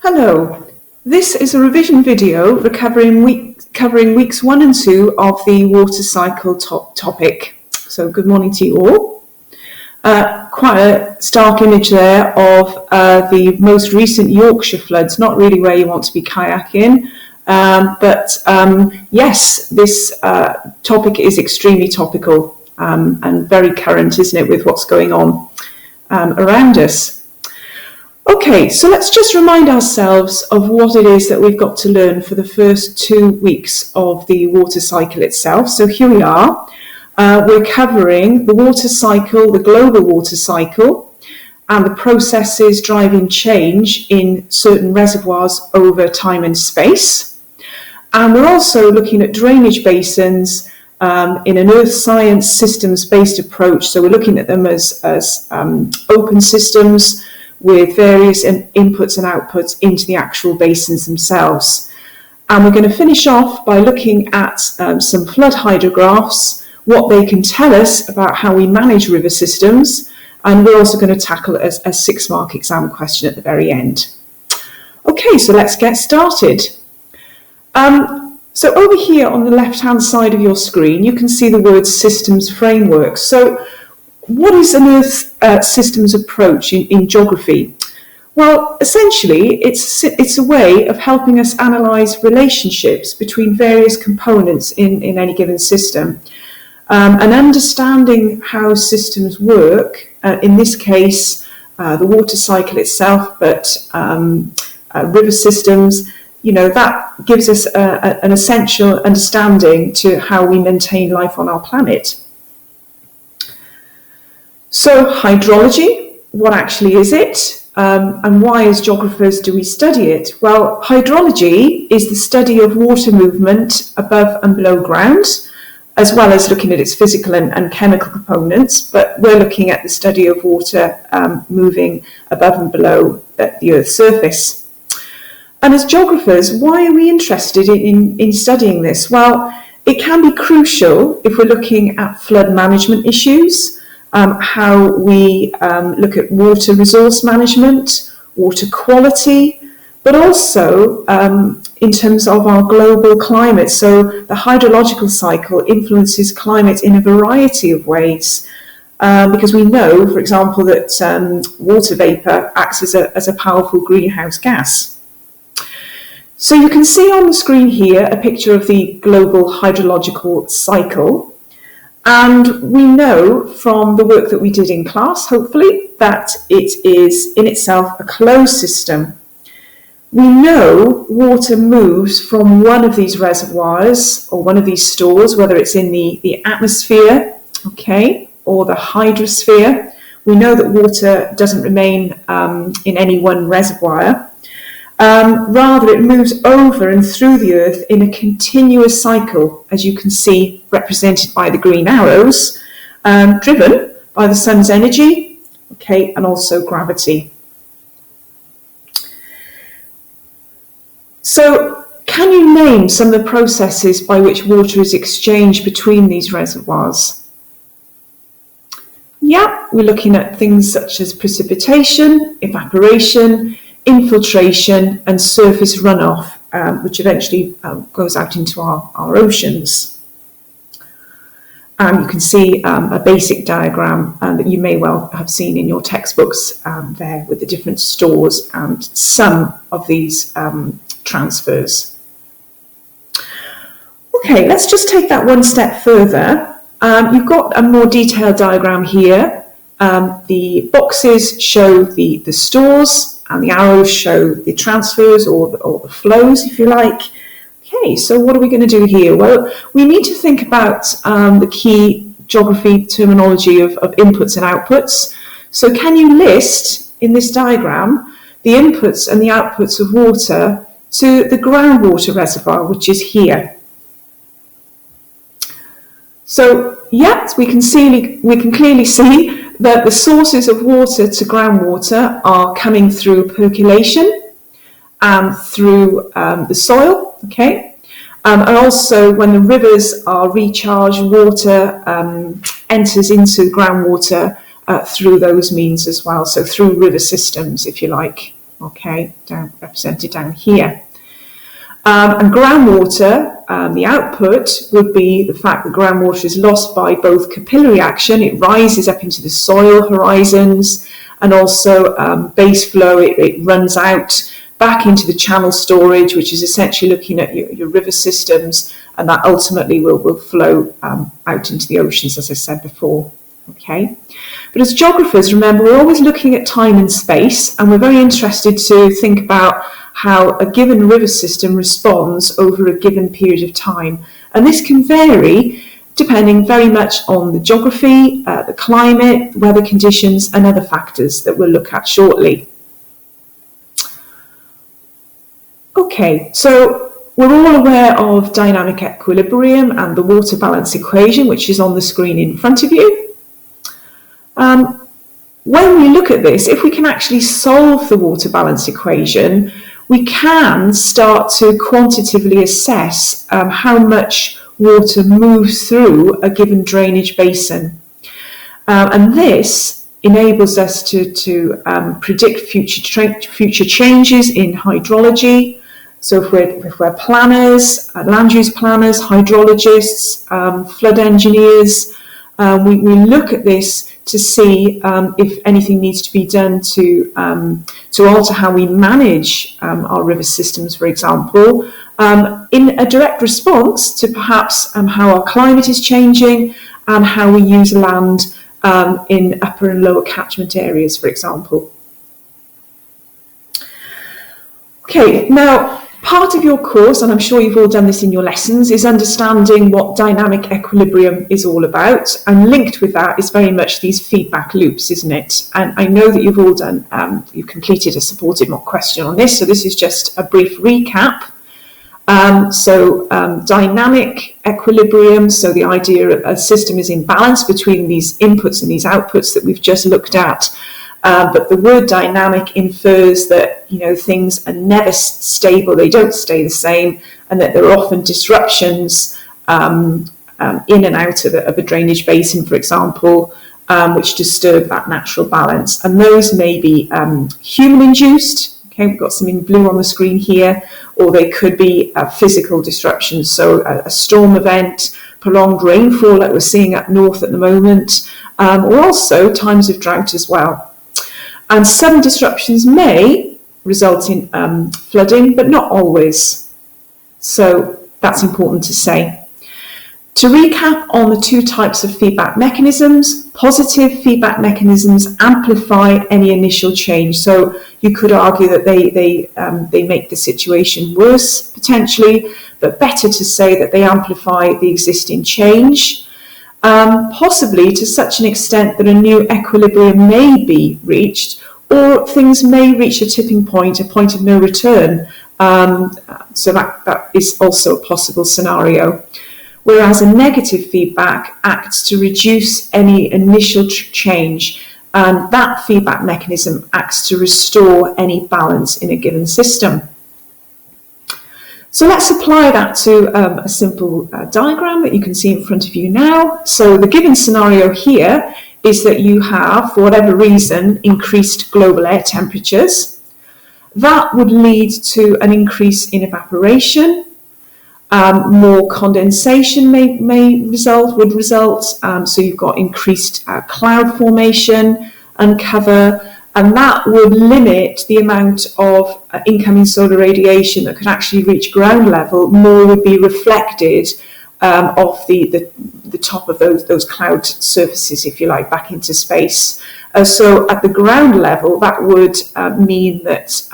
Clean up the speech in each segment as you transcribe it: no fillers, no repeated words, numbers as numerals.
Hello, this is a revision video covering weeks 1 and 2 of the water cycle topic. So good morning to you all. Quite a stark image there of the most recent Yorkshire floods, not really where you want to be kayaking, but yes, this topic is extremely topical and very current, isn't it, with what's going on around us. Okay, so let's just remind ourselves of what it is that we've got to learn for the first 2 weeks of the water cycle itself. So here we are. We're covering the water cycle, the global water cycle, and the processes driving change in certain reservoirs over time and space. And we're also looking at drainage basins in an earth science systems-based approach. So we're looking at them as open systems with various inputs and outputs into the actual basins themselves. And we're going to finish off by looking at some flood hydrographs, what they can tell us about how we manage river systems, and we're also going to tackle a 6-mark exam question at the very end. Okay, so let's get started. So over here on the left-hand side of your screen, you can see the word systems framework. So what is an Earth systems approach in geography? Well, essentially, it's a way of helping us analyse relationships between various components in any given system, and understanding how systems work, in this case, the water cycle itself, but river systems, that gives us an essential understanding to how we maintain life on our planet. So hydrology, what actually is it? And why as geographers do we study it? Well, hydrology is the study of water movement above and below ground, as well as looking at its physical and chemical components, but we're looking at the study of water moving above and below the Earth's surface. And as geographers, why are we interested in studying this? Well, it can be crucial if we're looking at flood management issues, how we look at water resource management, water quality, but also in terms of our global climate. So the hydrological cycle influences climate in a variety of ways, because we know, for example, that water vapour acts as a powerful greenhouse gas. So you can see on the screen here a picture of the global hydrological cycle. And we know from the work that we did in class, hopefully, that it is in itself a closed system. We know water moves from one of these reservoirs or one of these stores, whether it's in the atmosphere, okay, or the hydrosphere. We know that water doesn't remain in any one reservoir. Rather, it moves over and through the Earth in a continuous cycle, as you can see represented by the green arrows, driven by the sun's energy, okay, and also gravity. So, can you name some of the processes by which water is exchanged between these reservoirs? Yeah, we're looking at things such as precipitation, evaporation, infiltration and surface runoff, which eventually goes out into our oceans. You can see a basic diagram that you may well have seen in your textbooks there with the different stores and some of these transfers. Okay, let's just take that one step further. You've got a more detailed diagram here. The boxes show the stores, and the arrows show the transfers or the flows, if you like. Okay, so what are we going to do here? Well, we need to think about the key geography terminology of inputs and outputs. So can you list in this diagram the inputs and the outputs of water to the groundwater reservoir, which is here? So, yes, we can clearly see that the sources of water to groundwater are coming through percolation and through the soil, okay? And also when the rivers are recharged, water enters into groundwater through those means as well, so through river systems, if you like. okay, represented down here. And groundwater, the output would be the fact that groundwater is lost by both capillary action, it rises up into the soil horizons, and also base flow, it runs out back into the channel storage, which is essentially looking at your river systems, and that ultimately will flow out into the oceans, as I said before. Okay, but as geographers, remember, we're always looking at time and space, and we're very interested to think about how a given river system responds over a given period of time. And this can vary depending very much on the geography, the climate, weather conditions, and other factors that we'll look at shortly. Okay, so we're all aware of dynamic equilibrium and the water balance equation, which is on the screen in front of you. When we look at this, if we can actually solve the water balance equation, we can start to quantitatively assess how much water moves through a given drainage basin. And this enables us to predict future changes in hydrology. So if we're planners, land use planners, hydrologists, flood engineers, we look at this to see if anything needs to be done to alter how we manage our river systems, for example, in a direct response to perhaps how our climate is changing and how we use land in upper and lower catchment areas, for example. Okay, now, part of your course, and I'm sure you've all done this in your lessons, is understanding what dynamic equilibrium is all about. And linked with that is very much these feedback loops, isn't it? And I know that you've all done, you've completed a supported mock question on this, so this is just a brief recap. Dynamic equilibrium, so the idea of a system is in balance between these inputs and these outputs that we've just looked at. But the word dynamic infers that, you know, things are never stable, they don't stay the same, and that there are often disruptions in and out of a drainage basin, for example, which disturb that natural balance. And those may be human-induced, okay, we've got some in blue on the screen here, or they could be physical disruptions, so a storm event, prolonged rainfall like we're seeing up north at the moment, or also times of drought as well. And sudden disruptions may result in flooding, but not always. So that's important to say. To recap on the two types of feedback mechanisms, positive feedback mechanisms amplify any initial change. So you could argue that they make the situation worse potentially, but better to say that they amplify the existing change. Possibly to such an extent that a new equilibrium may be reached, or things may reach a tipping point, a point of no return. So that is also a possible scenario. Whereas a negative feedback acts to reduce any initial change, and that feedback mechanism acts to restore any balance in a given system. So let's apply that to a simple diagram that you can see in front of you now. So the given scenario here is that you have, for whatever reason, increased global air temperatures. That would lead to an increase in evaporation. More condensation would result. So you've got increased cloud formation and cover. And that would limit the amount of incoming solar radiation that could actually reach ground level. More would be reflected off the top of those cloud surfaces, if you like, back into space. So at the ground level, that would mean that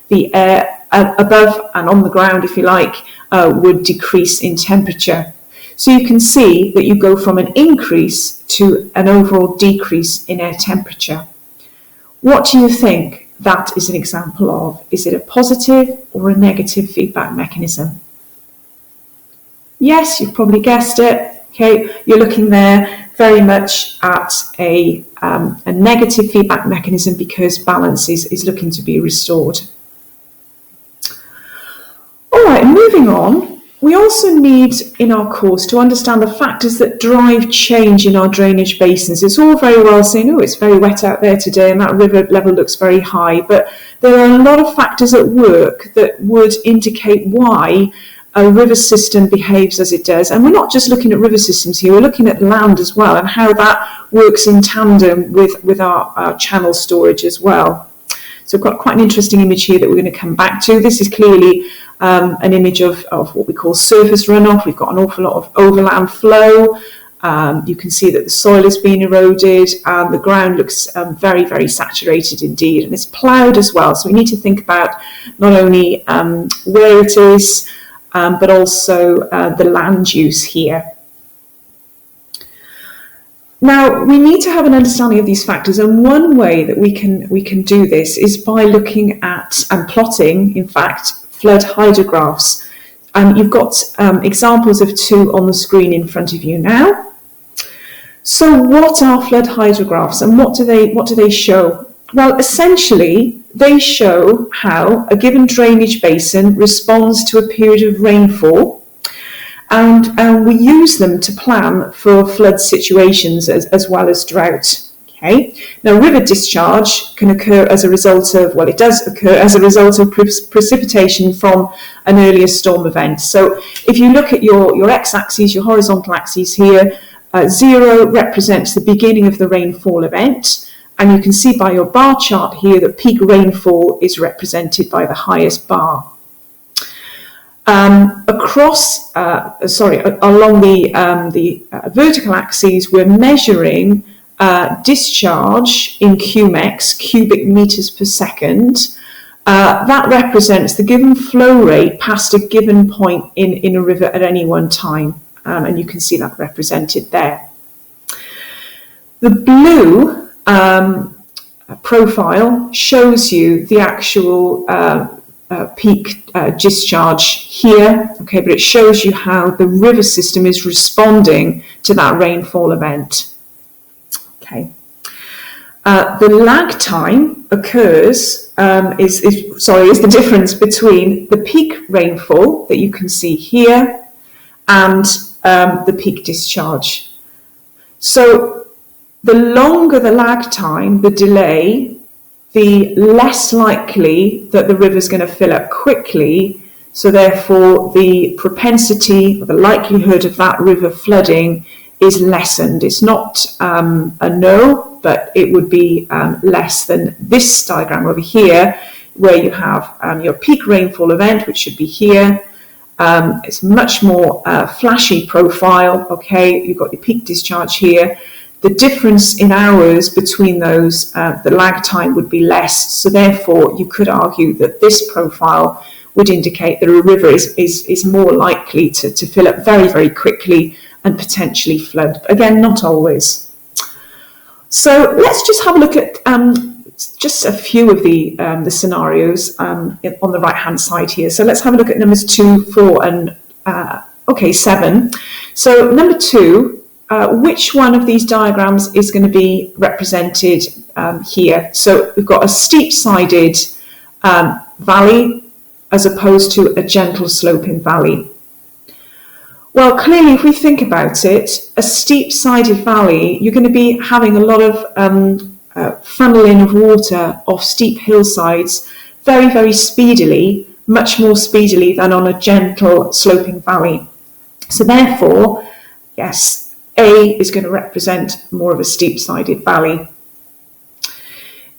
the air above and on the ground, if you like, would decrease in temperature. So you can see that you go from an increase to an overall decrease in air temperature. What do you think that is an example of? Is it a positive or a negative feedback mechanism? Yes, you've probably guessed it. Okay, you're looking there very much at a negative feedback mechanism because balance is looking to be restored. All right, moving on. We also need in our course to understand the factors that drive change in our drainage basins. It's all very well saying, oh, it's very wet out there today and that river level looks very high, but there are a lot of factors at work that would indicate why a river system behaves as it does. And we're not just looking at river systems here, we're looking at land as well and how that works in tandem with our channel storage as well. So we've got quite an interesting image here that we're going to come back to. This is clearly an image of what we call surface runoff. We've got an awful lot of overland flow. You can see that the soil has been eroded and the ground looks very, very saturated indeed. And it's ploughed as well. So we need to think about not only where it is, but also the land use here. Now, we need to have an understanding of these factors, and one way that we can do this is by looking at and plotting, in fact, flood hydrographs. You've got examples of two on the screen in front of you now. So what are flood hydrographs and what do they show? Well, essentially, they show how a given drainage basin responds to a period of rainfall, and we use them to plan for flood situations as well as drought. Okay. Now, river discharge can occur as a result of, well, it does occur as a result of precipitation from an earlier storm event. So if you look at your x-axis, your horizontal axis here, 0 represents the beginning of the rainfall event. And you can see by your bar chart here that peak rainfall is represented by the highest bar. Along the vertical axes, we're measuring discharge in QMEX, cubic meters per second. That represents the given flow rate past a given point in a river at any one time. And you can see that represented there. The blue profile shows you the actual peak discharge here, okay, but it shows you how the river system is responding to that rainfall event. Okay. The lag time occurs is the difference between the peak rainfall that you can see here and the peak discharge. So the longer the lag time, the delay, the less likely that the river is going to fill up quickly. So therefore, the propensity or the likelihood of that river flooding is lessened. It's not a no, but it would be less than this diagram over here, where you have your peak rainfall event, which should be here. It's much more flashy profile. Okay, you've got your peak discharge here. The difference in hours between those, the lag time would be less. So therefore, you could argue that this profile would indicate that a river is more likely to fill up very, very quickly and potentially flood. Again, not always. So let's just have a look at just a few of the scenarios on the right-hand side here. So let's have a look at numbers 2, 4, and 7. So number 2. Which one of these diagrams is going to be represented here? So we've got a steep-sided valley as opposed to a gentle sloping valley. Well, clearly, if we think about it, a steep-sided valley, you're going to be having a lot of funneling of water off steep hillsides very, very speedily, much more speedily than on a gentle sloping valley. So therefore, yes, A is going to represent more of a steep-sided valley.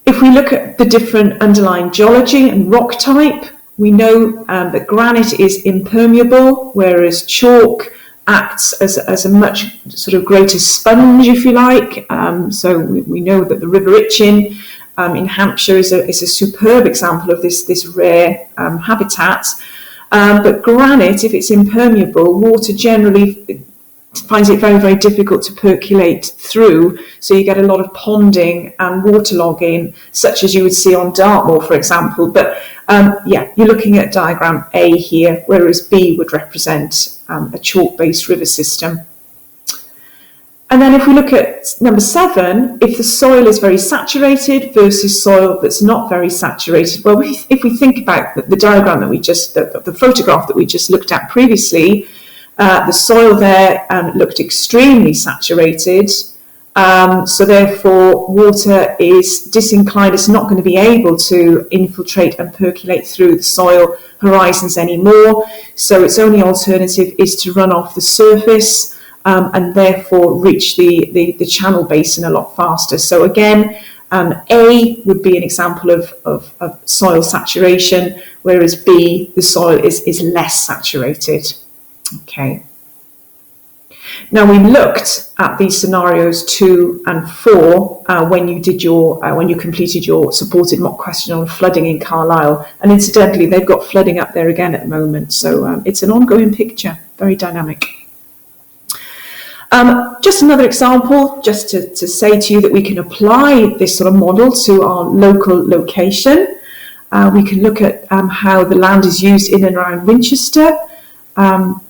If we look at the different underlying geology and rock type, we know that granite is impermeable, whereas chalk acts as a much sort of greater sponge, if you like. So we know that the River Itchen in Hampshire is a superb example of this rare habitat. But granite, if it's impermeable, water generally finds it very, very difficult to percolate through, so you get a lot of ponding and waterlogging, such as you would see on Dartmoor, for example. But you're looking at diagram A here, whereas B would represent a chalk-based river system. And then if we look at number 7, if the soil is very saturated versus soil that's not very saturated, well, if we think about the diagram that the photograph that we just looked at previously, the soil there looked extremely saturated. So therefore, water is disinclined. It's not going to be able to infiltrate and percolate through the soil horizons anymore. So its only alternative is to run off the surface and therefore reach the channel basin a lot faster. So again, A would be an example of soil saturation, whereas B, the soil is less saturated. Okay. Now we looked at these scenarios 2 and 4 when you completed your supported mock question on flooding in Carlisle, and incidentally they've got flooding up there again at the moment, so it's an ongoing picture, very dynamic. Just another example, just to say to you that we can apply this sort of model to our local location. We can look at how the land is used in and around Winchester.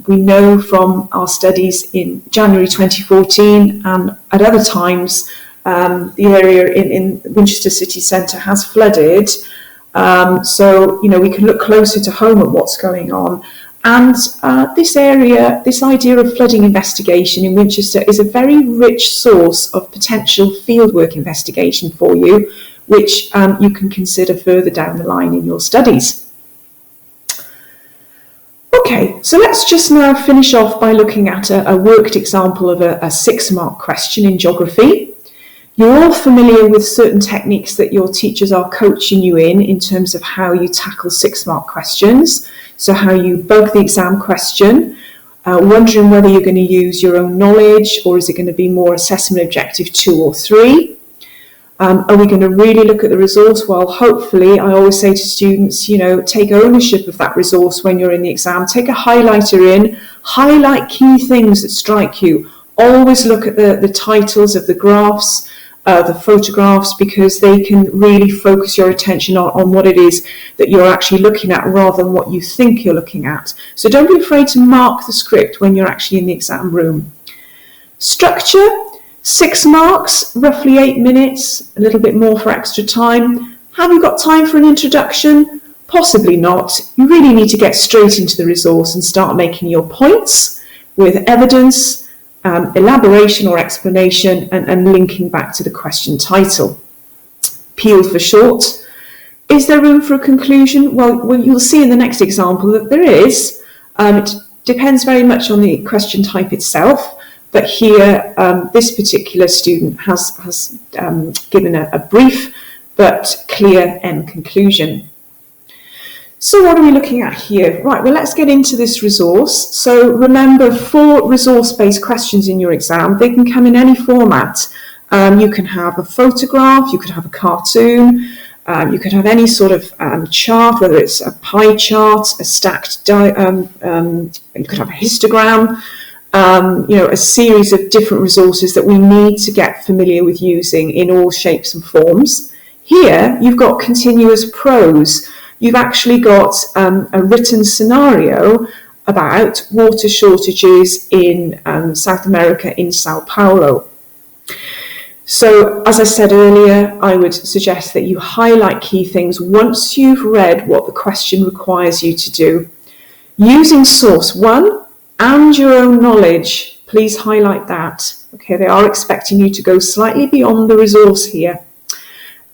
We know from our studies in January 2014 and at other times the area in Winchester city centre has flooded. So, we can look closer to home at what's going on. And this idea of flooding investigation in Winchester is a very rich source of potential fieldwork investigation for you, which you can consider further down the line in your studies. Okay, so let's just now finish off by looking at a worked example of a 6-mark question in geography. You're all familiar with certain techniques that your teachers are coaching you in terms of how you tackle 6-mark questions. So how you bug the exam question, wondering whether you're going to use your own knowledge or is it going to be more assessment objective 2 or 3. Are we going to really look at the resource? Well, hopefully, I always say to students, take ownership of that resource when you're in the exam. Take a highlighter in, highlight key things that strike you. Always look at the titles of the graphs, the photographs, because they can really focus your attention on what it is that you're actually looking at rather than what you think you're looking at. So don't be afraid to mark the script when you're actually in the exam room. Structure. 6 marks, roughly 8 minutes, a little bit more for extra time. Have you got time for an introduction? Possibly not. You really need to get straight into the resource and start making your points with evidence, elaboration or explanation, and linking back to the question title. Peel for short. Is there room for a conclusion? Well, you'll see in the next example that there is. It depends very much on the question type itself. But here, this particular student has given a brief but clear end conclusion. So what are we looking at here? Right, well, let's get into this resource. So remember, 4 resource-based questions in your exam. They can come in any format. You can have a photograph, you could have a cartoon, you could have any sort of chart, whether it's a pie chart, a stacked, you could have a histogram. A series of different resources that we need to get familiar with using in all shapes and forms. Here, you've got continuous prose. You've actually got a written scenario about water shortages in South America, in Sao Paulo. So, as I said earlier, I would suggest that you highlight key things once you've read what the question requires you to do. Using source 1, and your own knowledge, please highlight that. Okay, they are expecting you to go slightly beyond the resource here.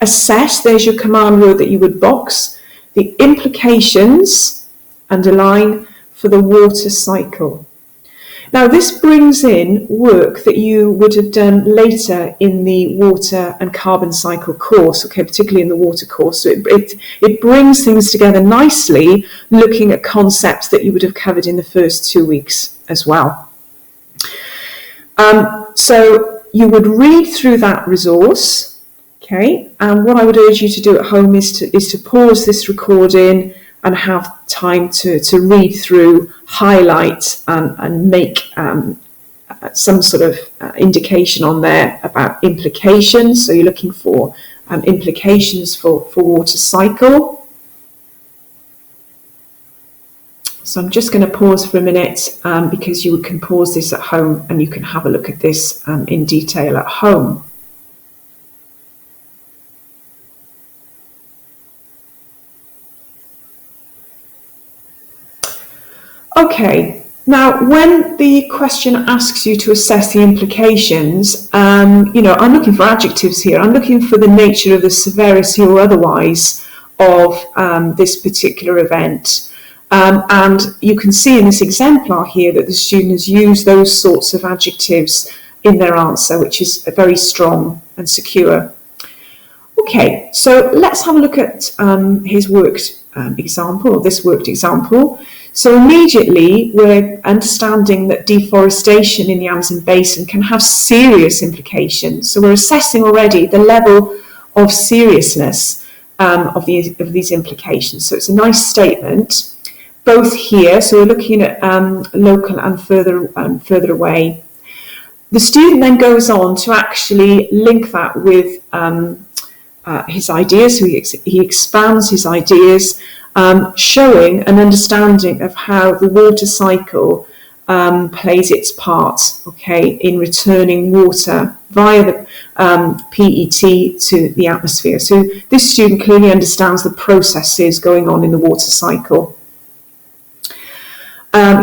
Assess, there's your command word that you would box, the implications, underline, for the water cycle. Now this brings in work that you would have done later in the water and carbon cycle course, okay, particularly in the water course. So it brings things together nicely, looking at concepts that you would have covered in the first 2 weeks as well. So you would read through that resource, okay, and what I would urge you to do at home is to pause this recording and have time to read through, highlight, and make some sort of indication on there about implications. So you're looking for implications for water cycle. So I'm just going to pause for a minute because you can pause this at home and you can have a look at this in detail at home. Okay, now when the question asks you to assess the implications, I'm looking for adjectives here. I'm looking for the nature of the severity or otherwise of this particular event. And you can see in this exemplar here that the student has used those sorts of adjectives in their answer, which is very strong and secure. Okay, so let's have a look at his worked example, or this worked example. So immediately we're understanding that deforestation in the Amazon basin can have serious implications. So we're assessing already the level of seriousness of these implications. So it's a nice statement. Both here, so we're looking at local and further away. The student then goes on to actually link that with his ideas, so he expands his ideas, showing an understanding of how the water cycle plays its part, okay, in returning water via the PET to the atmosphere. So this student clearly understands the processes going on in the water cycle.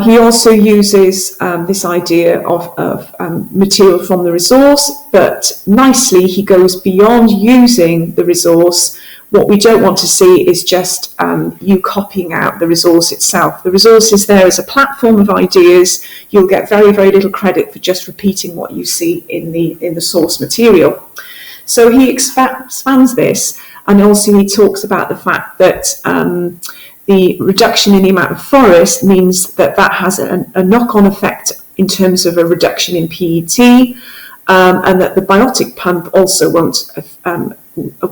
He also uses this idea of material from the resource, but nicely he goes beyond using the resource. What we don't want to see is just you copying out the resource itself. The resource is there as a platform of ideas. You'll get very, very little credit for just repeating what you see in the source material. So he expands this, and also he talks about the fact that the reduction in the amount of forest means that has a knock-on effect in terms of a reduction in PET, and that the biotic pump also won't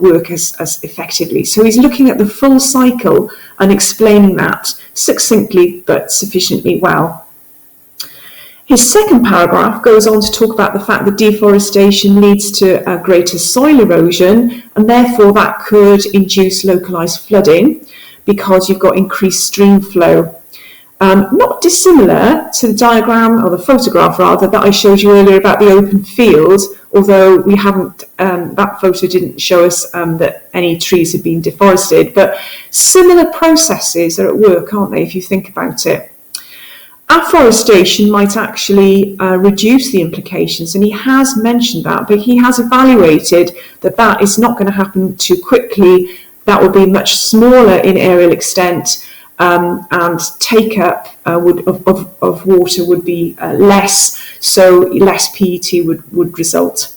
work as effectively. So he's looking at the full cycle and explaining that succinctly but sufficiently well. His second paragraph goes on to talk about the fact that deforestation leads to greater soil erosion, and therefore that could induce localized flooding, because you've got increased stream flow. Not dissimilar to the diagram, or the photograph rather, that I showed you earlier about the open field, although we haven't, that photo didn't show us that any trees had been deforested, but similar processes are at work, aren't they, if you think about it. Afforestation might actually reduce the implications, and he has mentioned that, but he has evaluated that is not going to happen too quickly. That would be much smaller in areal extent, and take-up of water would be less, so less PET would result.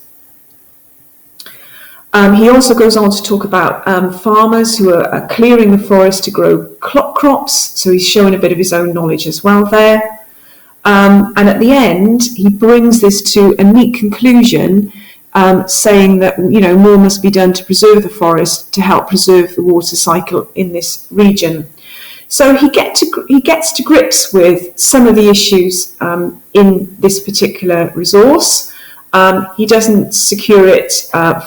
He also goes on to talk about farmers who are clearing the forest to grow crops, so he's showing a bit of his own knowledge as well there. And at the end, he brings this to a neat conclusion, saying that more must be done to preserve the forest to help preserve the water cycle in this region. So he gets to grips with some of the issues in this particular resource. He doesn't secure it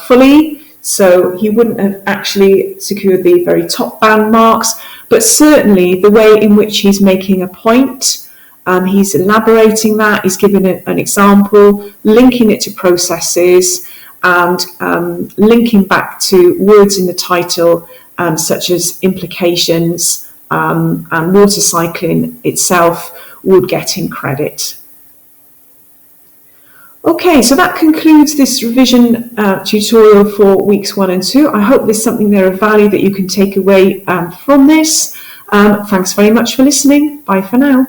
fully, so he wouldn't have actually secured the very top band marks, but certainly the way in which he's making a point, he's elaborating that, he's giving an example, linking it to processes, and linking back to words in the title, such as implications, and water cycling itself would get him credit. Okay, so that concludes this revision tutorial for weeks 1 and 2. I hope there's something there of value that you can take away from this. Thanks very much for listening. Bye for now.